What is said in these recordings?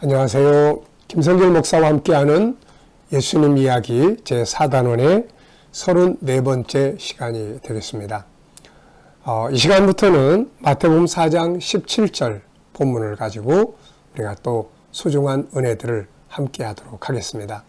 안녕하세요. 김성길 목사와 함께하는 예수님 이야기 제4단원의 34번째 시간이 되겠습니다. 이 시간부터는 마태복음 4장 17절 본문을 가지고 우리가 또 소중한 은혜들을 함께하도록 하겠습니다.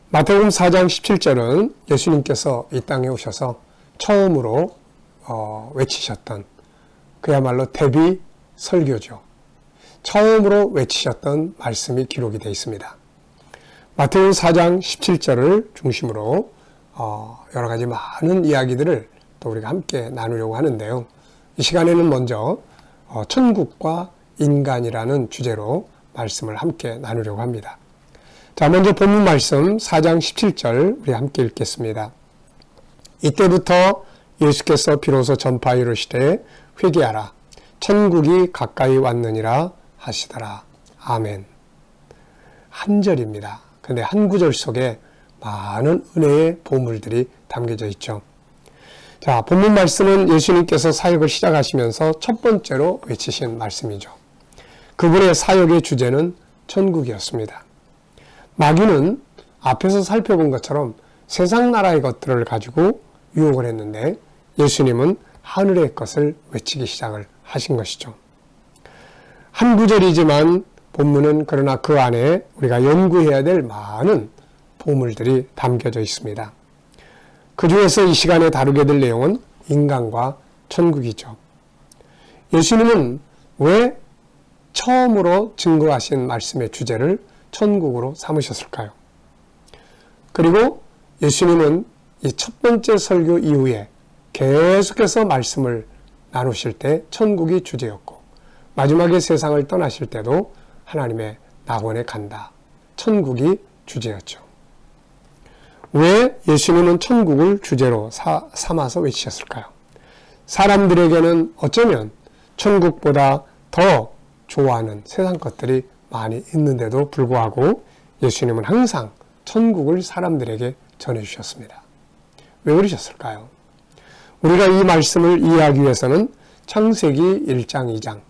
마태복음 4장 17절은 예수님께서 이 땅에 오셔서 처음으로 외치셨던 그야말로 데뷔 설교죠. 처음으로 외치셨던 말씀이 기록이 되어 있습니다. 마태복음 4장 17절을 중심으로 여러 가지 많은 이야기들을 또 우리가 함께 나누려고 하는데요. 이 시간에는 먼저 천국과 인간이라는 주제로 말씀을 함께 나누려고 합니다. 자, 먼저 본문 말씀 4장 17절 우리 함께 읽겠습니다. 이때부터 예수께서 비로소 전파하여 이르시되 회개하라 천국이 가까이 왔느니라 하시더라. 아멘. 한 절입니다. 근데 한 구절 속에 많은 은혜의 보물들이 담겨져 있죠. 자, 본문 말씀은 예수님께서 사역을 시작하시면서 첫 번째로 외치신 말씀이죠. 그분의 사역의 주제는 천국이었습니다. 마귀는 앞에서 살펴본 것처럼 세상 나라의 것들을 가지고 유혹을 했는데 예수님은 하늘의 것을 외치기 시작을 하신 것이죠. 한 구절이지만 본문은 그러나 그 안에 우리가 연구해야 될 많은 보물들이 담겨져 있습니다. 그 중에서 이 시간에 다루게 될 내용은 인간과 천국이죠. 예수님은 왜 처음으로 증거하신 말씀의 주제를 천국으로 삼으셨을까요? 그리고 예수님은 이 첫 번째 설교 이후에 계속해서 말씀을 나누실 때 천국이 주제였고 마지막에 세상을 떠나실 때도 하나님의 낙원에 간다. 천국이 주제였죠. 왜 예수님은 천국을 주제로 삼아서 외치셨을까요? 사람들에게는 어쩌면 천국보다 더 좋아하는 세상 것들이 많이 있는데도 불구하고 예수님은 항상 천국을 사람들에게 전해주셨습니다. 왜 그러셨을까요? 우리가 이 말씀을 이해하기 위해서는 창세기 1장, 2장,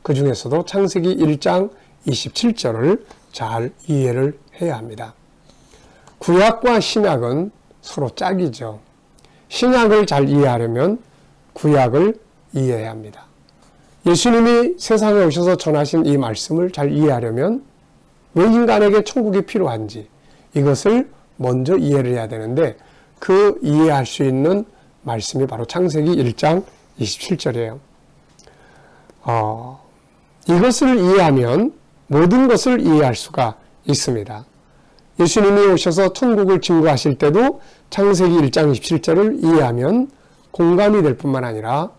그 중에서도 창세기 1장 27절을 잘 이해를 해야 합니다. 구약과 신약은 서로 짝이죠. 신약을 잘 이해하려면 구약을 이해해야 합니다. 예수님이 세상에 오셔서 전하신 이 말씀을 잘 이해하려면 왜 인간에게 천국이 필요한지 이것을 먼저 이해를 해야 되는데 그 이해할 수 있는 말씀이 바로 창세기 1장 27절이에요. 이것을 이해하면 모든 것을 이해할 수가 있습니다. 예수님이 오셔서 천국을 증거하실 때도 창세기 1장 27절을 이해하면 공감이 될 뿐만 아니라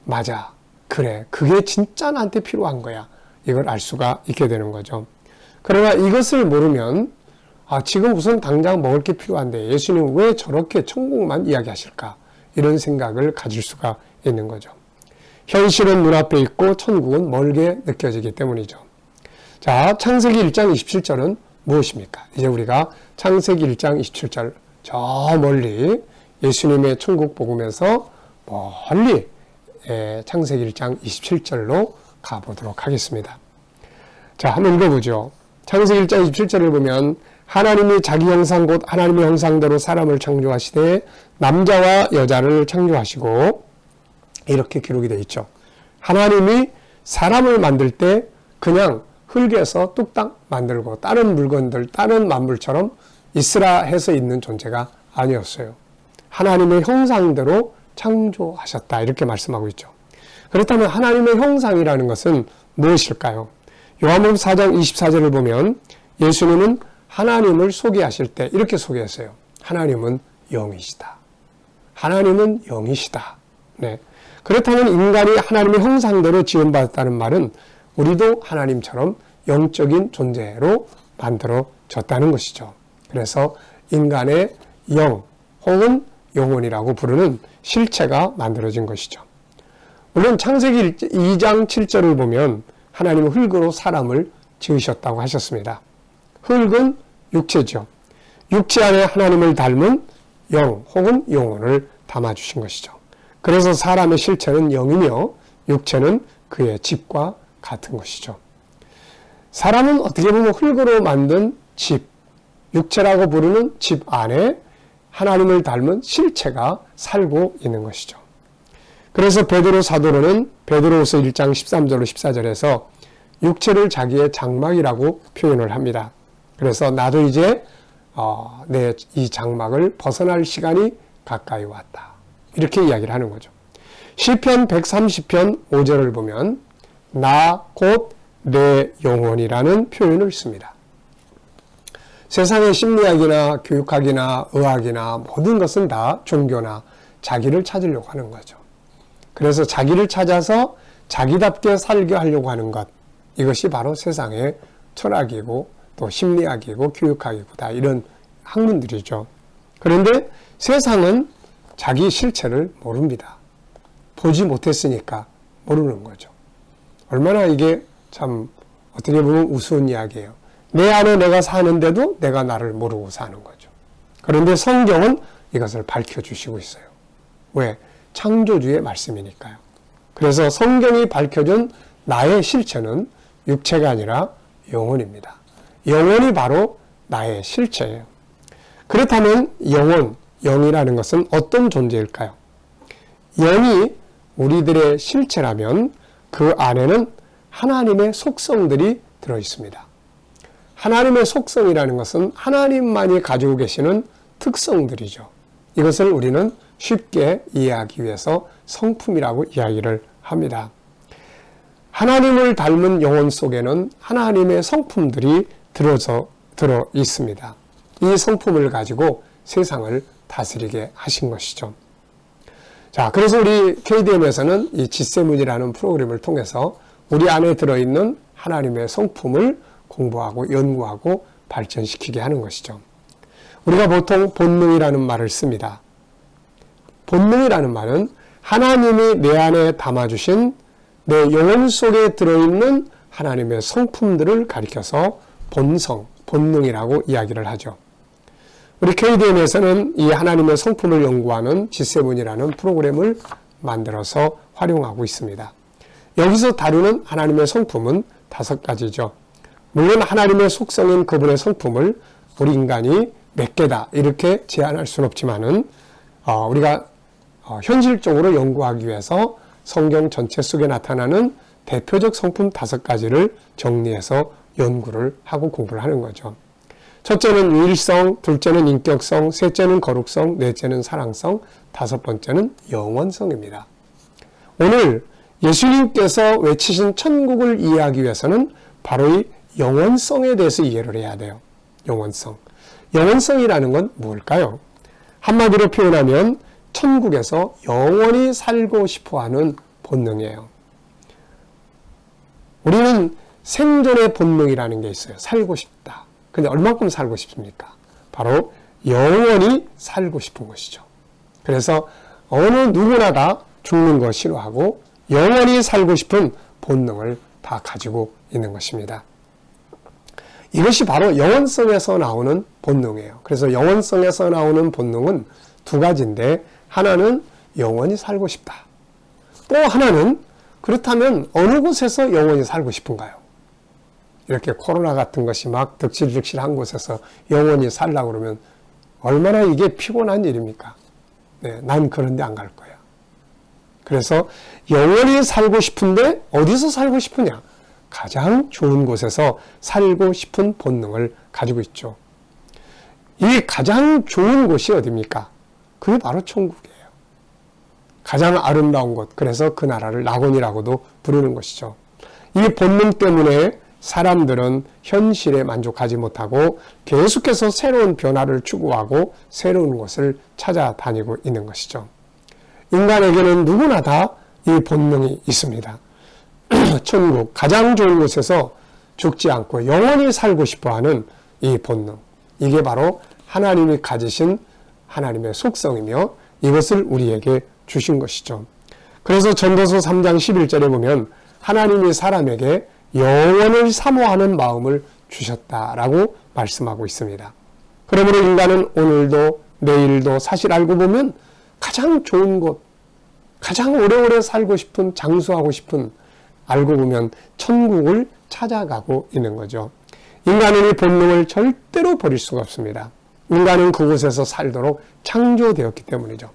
맞아, 그래, 그게 진짜 나한테 필요한 거야. 이걸 알 수가 있게 되는 거죠. 그러나 이것을 모르면 지금 우선 당장 먹을 게 필요한데 예수님은 왜 저렇게 천국만 이야기하실까? 이런 생각을 가질 수가 있는 거죠. 현실은 눈앞에 있고 천국은 멀게 느껴지기 때문이죠. 자, 창세기 1장 27절은 무엇입니까? 이제 우리가 창세기 1장 27절 저 멀리 예수님의 천국 복음에서 멀리 창세기 1장 27절로 가보도록 하겠습니다. 자, 한번 읽어보죠. 창세기 1장 27절을 보면 하나님이 자기 형상 곧 하나님의 형상대로 사람을 창조하시되 남자와 여자를 창조하시고 이렇게 기록이 되어 있죠. 하나님이 사람을 만들 때 그냥 흙에서 뚝딱 만들고 다른 물건들, 다른 만물처럼 있으라 해서 있는 존재가 아니었어요. 하나님의 형상대로 창조하셨다 이렇게 말씀하고 있죠. 그렇다면 하나님의 형상이라는 것은 무엇일까요? 요한복음 4장 24절을 보면 예수님은 하나님을 소개하실 때 이렇게 소개했어요. 하나님은 영이시다. 하나님은 영이시다. 네. 그렇다면 인간이 하나님의 형상대로 지음받았다는 말은 우리도 하나님처럼 영적인 존재로 만들어졌다는 것이죠. 그래서 인간의 영 혹은 영혼이라고 부르는 실체가 만들어진 것이죠. 물론 창세기 2장 7절을 보면 하나님은 흙으로 사람을 지으셨다고 하셨습니다. 흙은 육체죠. 육체 안에 하나님을 닮은 영 혹은 영혼을 담아주신 것이죠. 그래서 사람의 실체는 영이며 육체는 그의 집과 같은 것이죠. 사람은 어떻게 보면 흙으로 만든 집, 육체라고 부르는 집 안에 하나님을 닮은 실체가 살고 있는 것이죠. 그래서 베드로 사도로는 베드로후서 1장 13절로 14절에서 육체를 자기의 장막이라고 표현을 합니다. 그래서 나도 이제 내 이 장막을 벗어날 시간이 가까이 왔다. 이렇게 이야기를 하는 거죠. 시편 130편 5절을 보면 나 곧 내 영혼이라는 표현을 씁니다. 세상의 심리학이나 교육학이나 의학이나 모든 것은 다 종교나 자기를 찾으려고 하는 거죠. 그래서 자기를 찾아서 자기답게 살게 하려고 하는 것, 이것이 바로 세상의 철학이고 또 심리학이고 교육학이고 다 이런 학문들이죠. 그런데 세상은 자기 실체를 모릅니다. 보지 못했으니까 모르는 거죠. 얼마나 이게 참 어떻게 보면 우스운 이야기예요. 내 안에 내가 사는데도 내가 나를 모르고 사는 거죠. 그런데 성경은 이것을 밝혀주시고 있어요. 왜? 창조주의 말씀이니까요. 그래서 성경이 밝혀준 나의 실체는 육체가 아니라 영혼입니다. 영혼이 바로 나의 실체예요. 그렇다면 영혼, 영이라는 것은 어떤 존재일까요? 영이 우리들의 실체라면 그 안에는 하나님의 속성들이 들어 있습니다. 하나님의 속성이라는 것은 하나님만이 가지고 계시는 특성들이죠. 이것을 우리는 쉽게 이해하기 위해서 성품이라고 이야기를 합니다. 하나님을 닮은 영혼 속에는 하나님의 성품들이 들어 있습니다. 이 성품을 가지고 세상을 다스리게 하신 것이죠. 자, 그래서 우리 KDM에서는 이 지세문이라는 프로그램을 통해서 우리 안에 들어있는 하나님의 성품을 공부하고 연구하고 발전시키게 하는 것이죠. 우리가 보통 본능이라는 말을 씁니다. 본능이라는 말은 하나님이 내 안에 담아주신 내 영혼 속에 들어있는 하나님의 성품들을 가리켜서 본성, 본능이라고 이야기를 하죠. 우리 KDM에서는 이 하나님의 성품을 연구하는 G7이라는 프로그램을 만들어서 활용하고 있습니다. 여기서 다루는 하나님의 성품은 5가지죠. 물론 하나님의 속성인 그분의 성품을 우리 인간이 몇 개다 이렇게 제한할 수는 없지만은 우리가 현실적으로 연구하기 위해서 성경 전체 속에 나타나는 대표적 성품 5가지를 정리해서 연구를 하고 공부를 하는 거죠. 첫째는 유일성, 둘째는 인격성, 셋째는 거룩성, 넷째는 사랑성, 5번째는 영원성입니다. 오늘 예수님께서 외치신 천국을 이해하기 위해서는 바로 이 영원성에 대해서 이해를 해야 돼요. 영원성. 영원성이라는 건 뭘까요? 한마디로 표현하면 천국에서 영원히 살고 싶어하는 본능이에요. 우리는 생존의 본능이라는 게 있어요. 살고 싶다. 근데 얼마큼 살고 싶습니까? 바로 영원히 살고 싶은 것이죠. 그래서 어느 누구나 다 죽는 거 싫어하고 영원히 살고 싶은 본능을 다 가지고 있는 것입니다. 이것이 바로 영원성에서 나오는 본능이에요. 그래서 영원성에서 나오는 본능은 2가지인데 하나는 영원히 살고 싶다. 또 하나는 그렇다면 어느 곳에서 영원히 살고 싶은가요? 이렇게 코로나 같은 것이 막 득실득실한 곳에서 영원히 살려고 그러면 얼마나 이게 피곤한 일입니까? 네, 난 그런 데 안 갈 거야. 그래서 영원히 살고 싶은데 어디서 살고 싶으냐? 가장 좋은 곳에서 살고 싶은 본능을 가지고 있죠. 이 가장 좋은 곳이 어디입니까? 그게 바로 천국이에요. 가장 아름다운 곳, 그래서 그 나라를 낙원이라고도 부르는 것이죠. 이 본능 때문에 사람들은 현실에 만족하지 못하고 계속해서 새로운 변화를 추구하고 새로운 것을 찾아다니고 있는 것이죠. 인간에게는 누구나 다 이 본능이 있습니다. 천국, 가장 좋은 곳에서 죽지 않고 영원히 살고 싶어하는 이 본능. 이게 바로 하나님이 가지신 하나님의 속성이며 이것을 우리에게 주신 것이죠. 그래서 전도서 3장 11절에 보면 하나님이 사람에게 영원을 사모하는 마음을 주셨다라고 말씀하고 있습니다. 그러므로 인간은 오늘도 내일도 사실 알고 보면 가장 좋은 곳, 가장 오래오래 살고 싶은, 장수하고 싶은, 알고 보면 천국을 찾아가고 있는 거죠. 인간은 이 본능을 절대로 버릴 수가 없습니다. 인간은 그곳에서 살도록 창조되었기 때문이죠.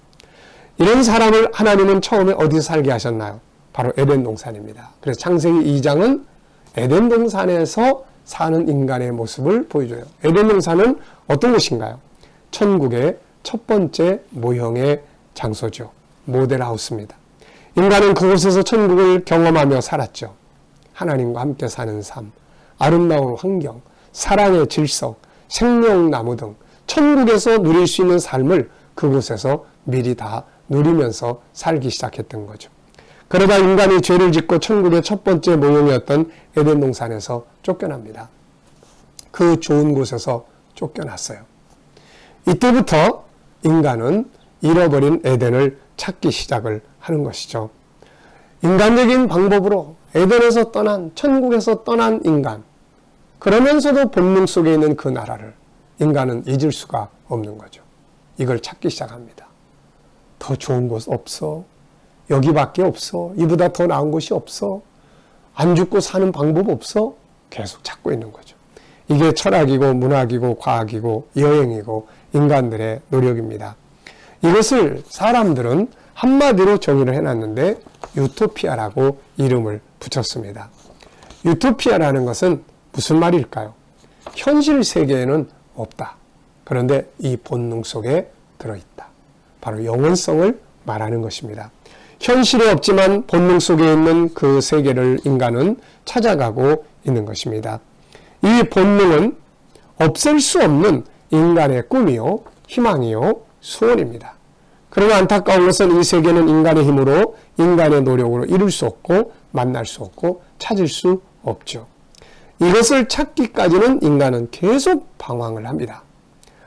이런 사람을 하나님은 처음에 어디서 살게 하셨나요? 바로 에덴 동산입니다. 그래서 창세기 2장은 에덴 동산에서 사는 인간의 모습을 보여줘요. 에덴 동산은 어떤 곳인가요? 천국의 첫 번째 모형의 장소죠. 모델하우스입니다. 인간은 그곳에서 천국을 경험하며 살았죠. 하나님과 함께 사는 삶, 아름다운 환경, 사랑의 질서, 생명나무 등 천국에서 누릴 수 있는 삶을 그곳에서 미리 다 누리면서 살기 시작했던 거죠. 그러다 인간이 죄를 짓고 천국의 첫 번째 모형이었던 에덴 동산에서 쫓겨납니다. 그 좋은 곳에서 쫓겨났어요. 이때부터 인간은 잃어버린 에덴을 찾기 시작을 하는 것이죠. 인간적인 방법으로 에덴에서 떠난, 천국에서 떠난 인간, 그러면서도 본능 속에 있는 그 나라를 인간은 잊을 수가 없는 거죠. 이걸 찾기 시작합니다. 더 좋은 곳 없어. 여기밖에 없어. 이보다 더 나은 곳이 없어. 안 죽고 사는 방법 없어. 계속 찾고 있는 거죠. 이게 철학이고 문학이고 과학이고 여행이고 인간들의 노력입니다. 이것을 사람들은 한마디로 정의를 해놨는데 유토피아라고 이름을 붙였습니다. 유토피아라는 것은 무슨 말일까요? 현실 세계에는 없다. 그런데 이 본능 속에 들어있다. 바로 영원성을 말하는 것입니다. 현실에 없지만 본능 속에 있는 그 세계를 인간은 찾아가고 있는 것입니다. 이 본능은 없앨 수 없는 인간의 꿈이요, 희망이요, 소원입니다. 그러나 안타까운 것은 이 세계는 인간의 힘으로, 인간의 노력으로 이룰 수 없고, 만날 수 없고, 찾을 수 없죠. 이것을 찾기까지는 인간은 계속 방황을 합니다.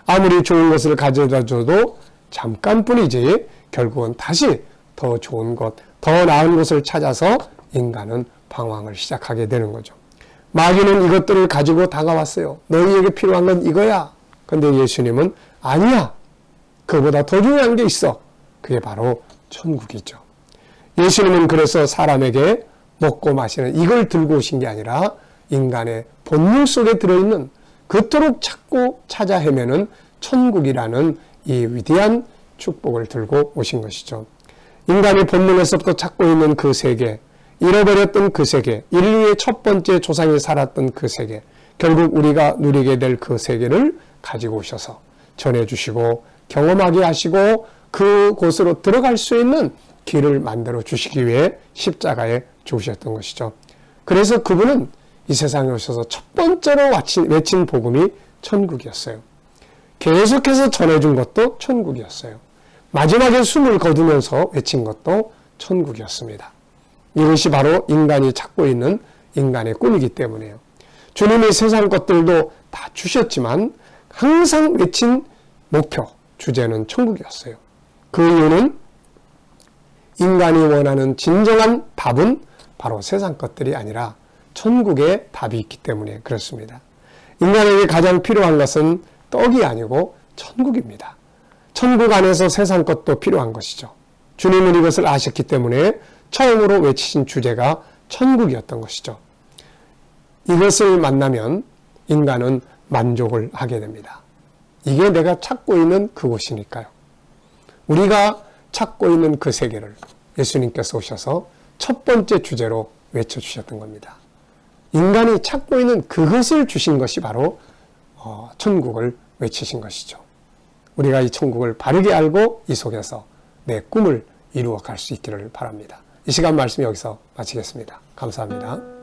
아무리 좋은 것을 가져다 줘도 잠깐뿐이지 결국은 다시 더 좋은 것, 더 나은 것을 찾아서 인간은 방황을 시작하게 되는 거죠. 마귀는 이것들을 가지고 다가왔어요. 너희에게 필요한 건 이거야. 근데 예수님은 아니야. 그보다 더 중요한 게 있어. 그게 바로 천국이죠. 예수님은 그래서 사람에게 먹고 마시는 이걸 들고 오신 게 아니라 인간의 본능 속에 들어있는 그토록 찾고 찾아 헤매는 천국이라는 이 위대한 축복을 들고 오신 것이죠. 인간의 본능에서부터 찾고 있는 그 세계, 잃어버렸던 그 세계, 인류의 첫 번째 조상이 살았던 그 세계, 결국 우리가 누리게 될 그 세계를 가지고 오셔서 전해주시고 경험하게 하시고 그곳으로 들어갈 수 있는 길을 만들어 주시기 위해 십자가에 죽으셨던 것이죠. 그래서 그분은 이 세상에 오셔서 첫 번째로 외친 복음이 천국이었어요. 계속해서 전해준 것도 천국이었어요. 마지막에 숨을 거두면서 외친 것도 천국이었습니다. 이것이 바로 인간이 찾고 있는 인간의 꿈이기 때문에요. 주님이 세상 것들도 다 주셨지만 항상 외친 목표, 주제는 천국이었어요. 그 이유는 인간이 원하는 진정한 답은 바로 세상 것들이 아니라 천국의 답이 있기 때문에 그렇습니다. 인간에게 가장 필요한 것은 떡이 아니고 천국입니다. 천국 안에서 세상 것도 필요한 것이죠. 주님은 이것을 아셨기 때문에 처음으로 외치신 주제가 천국이었던 것이죠. 이것을 만나면 인간은 만족을 하게 됩니다. 이게 내가 찾고 있는 그곳이니까요. 우리가 찾고 있는 그 세계를 예수님께서 오셔서 첫 번째 주제로 외쳐주셨던 겁니다. 인간이 찾고 있는 그것을 주신 것이 바로 천국을 외치신 것이죠. 우리가 이 천국을 바르게 알고 이 속에서 내 꿈을 이루어 갈 수 있기를 바랍니다. 이 시간 말씀 여기서 마치겠습니다. 감사합니다.